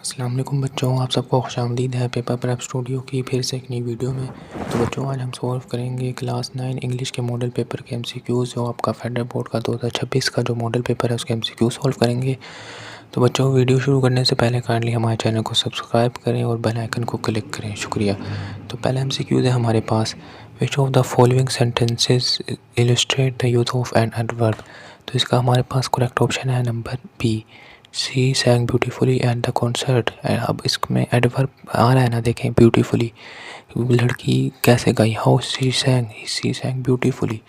अस्सलाम वालेकुम बच्चों, आप सबको खुशामदीद है पेपर प्रेप स्टूडियो की फिर से एक नई वीडियो में। तो बच्चों आज हम सॉल्व करेंगे क्लास 9 इंग्लिश के मॉडल पेपर के एमसीक्यूज़। जो आपका फेडरल बोर्ड का 2026 का जो मॉडल पेपर है उसके एमसीक्यू सॉल्व करेंगे। तो बच्चों वीडियो शुरू करने से पहले काइंडली हमारे चैनल को सब्सक्राइब करें और बेल आइकन को क्लिक करें, शुक्रिया। तो पहला एमसीक्यूज़ है हमारे पास, which of the following sentences illustrate the use of an adverb. तो इसका हमारे पास करेक्ट ऑप्शन है number B, she sang beautifully at the concert. अब इसमें एडवर्ब आ रहा है ना, देखें ब्यूटीफुली, लड़की कैसे गाई, हाउ शी सैंग ब्यूटीफुली।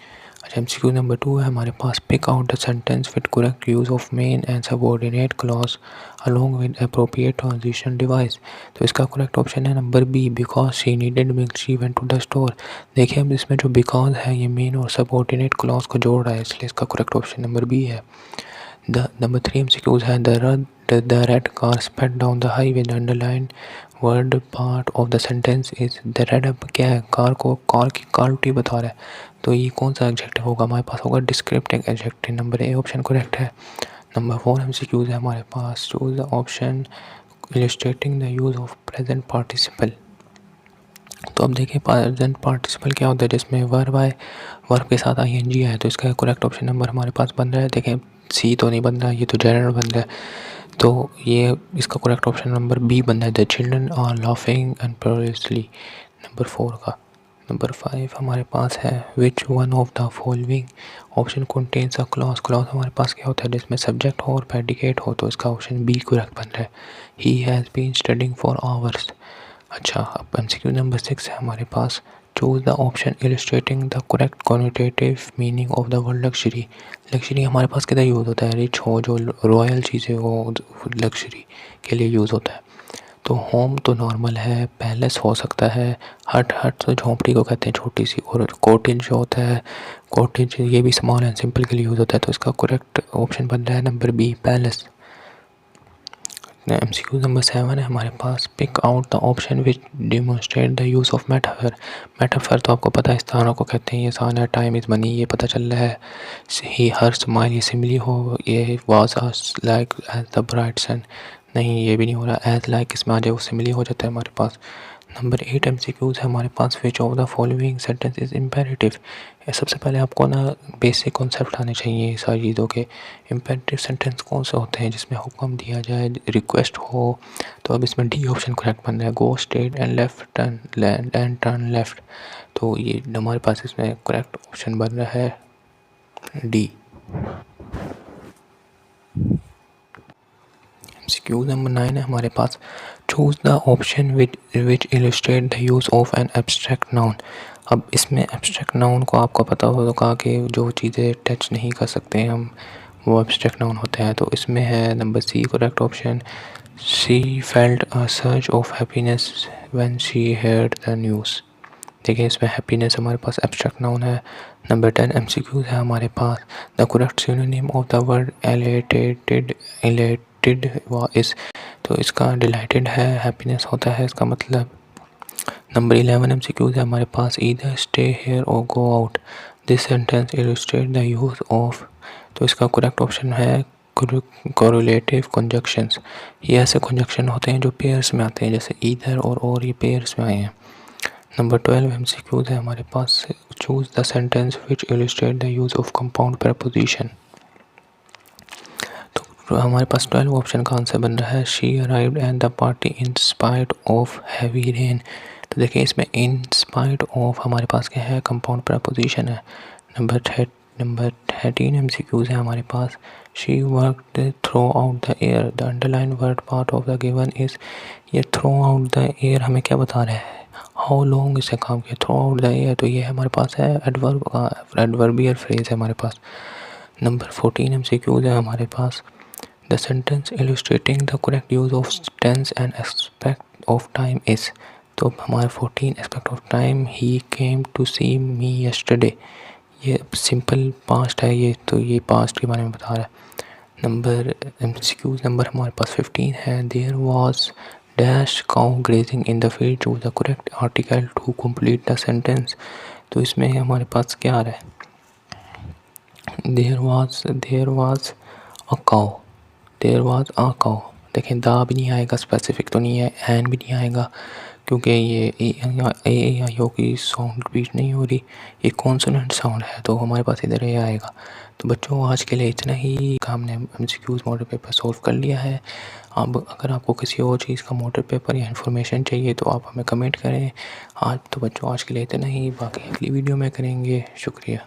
अच्छा एमसीक्यू नंबर 2 है हमारे पास, pick out the sentence with correct use of main and subordinate clause along with appropriate transition device. तो इसका करेक्ट ऑप्शन है number B, because she needed milk she went to the store. देखिए अब इसमें जो बिकॉज है ये main और सबऑर्डिनेट क्लॉज को जोड़ रहा है, इसलिए इसका करेक्ट ऑप्शन नंबर बी है। The number 3 MCQs है, the red car sped down the highway. The underlined word part of the sentence is the red। अब क्या है, कार को कार की क्वालिटी बता रहा है, तो ये कौन सा एडजेक्टिव होगा हमारे पास, होगा descriptive adjective. Number A option correct है। नंबर 4 MCQs है हमारे पास, choose the option illustrating the use of present participle. तो अब देखिए प्रेजेंट पार्टिसिपल क्या होता है, जिसमें वर्ब आए, वर्ब के साथ आईएनजी है, तो इसका करेक्ट ऑप्शन नंबर हमारे पास बन रहा है। देखें सी तो नहीं बन रहा, ये तो जनरल बन रहा है, तो ये इसका करेक्ट ऑप्शन नंबर बी बन रहा है, the children are laughing unproportionally, number 4 का। नंबर 5 हमारे पास है, which one of the following option contains a clause. Clause हमारे पास क्या होता है, जिसमें सब्जेक्ट हो और प्रेडिकेट हो, तो इसका ऑप्शन बी करेक्ट बन रहा है, he has been studying for hours. अच्छा अब एमसीक्यू नंबर 6 है हमारे पास, choose the option illustrating the correct connotative meaning of the word luxury. Luxury हमारे पास किधर यूज़ होता है, रिच हो, जो रॉयल चीज़ें हो, लग्जरी के लिए यूज़ होता है। तो होम तो नॉर्मल है, पैलेस हो सकता है, हट तो झोंपड़ी को कहते हैं छोटी सी, और कॉटेज जो होता है, कॉटेज ये भी स्मॉल एंड सिंपल के लिए यूज़ होता है, तो इसका करेक्ट ऑप्शन बन रहा है number B, palace. MCQ number 7 है हमारे पास, pick out the option which demonstrate the use of metaphor. Metaphor तो आपको पता है इस तारों को कहते हैं, ये सान है, टाइम इज़ मनी, ये पता चल रहा है, ही हर स्माइल, ये सिमिली हो, ये was like as the bright sun, नहीं ये भी नहीं हो रहा, एज लाइक इसमें आ जाए वो सिमिली हो जाता है हमारे पास। नंबर 8 एमसीक्यूज़ है हमारे पास, which of the following sentence is imperative. सबसे पहले आपको ना बेसिक कॉन्सेप्ट आने चाहिए सारी चीज़ों के। इम्पेरेटिव सेंटेंस कौन से होते हैं, जिसमें हुक्म दिया जाए, रिक्वेस्ट हो, तो अब इसमें डी ऑप्शन करेक्ट बन रहा है, go straight and left turn land and turn left, तो ये हमारे पास इसमें करेक्ट ऑप्शन बन रहा है डी। एमसीक्यू नंबर 9 है हमारे पास, choose the option which illustrate the use of an abstract noun. अब इसमें एब्स्ट्रैक्ट नाउन को आपको पता होगा कि जो चीज़ें टच नहीं कर सकते हम, वो एब्स्ट्रैक्ट नाउन होते हैं, तो इसमें है number C correct option, she felt a surge of happiness when she heard the news. देखिए इसमें हैप्पीनेस हमारे पास एब्स्ट्रैक्ट नाउन है। नंबर 10 एमसीक्यूज है हमारे पास, the correct synonym of the word elated is, तो इसका डिलाइटेड है, हैप्पीनेस होता है इसका मतलब। नंबर 11 एमसीक्यूज है हमारे पास, ईदर स्टे हेयर और go out, this sentence illustrate the use of, तो इसका करेक्ट ऑप्शन है कोरिलेटिव कंजक्शंस। ये ऐसे कंजक्शन होते हैं जो पेयर्स में आते हैं, जैसे ईदर और ये पेयर्स में आए हैं। नंबर 12 एमसीक्यूज है हमारे पास, choose the sentence which illustrate the use of compound preposition. तो हमारे पास 12 ऑप्शन का आंसर बन रहा है, she arrived at the party in spite of heavy rain. तो देखिए इसमें इन स्पाइट ऑफ हमारे पास क्या है, कंपाउंड प्रपोजिशन है। नंबर 13 एमसीक्यूज है हमारे पास, she worked throughout the year, the underline word part of the given is, ये थ्रू आउट द एयर हमें क्या बता रहा है, हाउ लॉन्ग इससे काम किया, थ्रू आउट द एयर, तो ये हमारे पास है एडवर्ब का, एडवर्बियल फ्रेज है हमारे पास। नंबर 14 एमसीक्यूज है हमारे पास, the sentence illustrating the correct use of tense and aspect of time is, तो हमारे 14 aspect of time, he came to see me yesterday, ये सिंपल पास्ट है ये, तो ये पास्ट के बारे में बता रहा है। नंबर एमसीक्यूज नंबर हमारे पास 15 है, there was dash cow grazing in the field, choose the correct article to complete the sentence, तो इसमें हमारे पास क्या आ रहा है, there was a cow, there was a cow, देखें दा भी नहीं आएगा, स्पेसिफिक तो नहीं है, एन भी नहीं आएगा क्योंकि ये ए आई ओ की साउंड रिपीट नहीं हो रही, ये कॉन्सोनेंट साउंड है तो हमारे पास इधर ए आएगा। तो बच्चों आज के लिए इतना ही। हमने एमसीक्यूज़ मॉडल पेपर सॉल्व कर लिया है। अब अगर आपको किसी और चीज़ का मॉडल पेपर या इन्फॉर्मेशन चाहिए तो आप हमें कमेंट करें। आज तो बच्चों आज के लिए इतना ही, बाकी अगली वीडियो में करेंगे। शुक्रिया।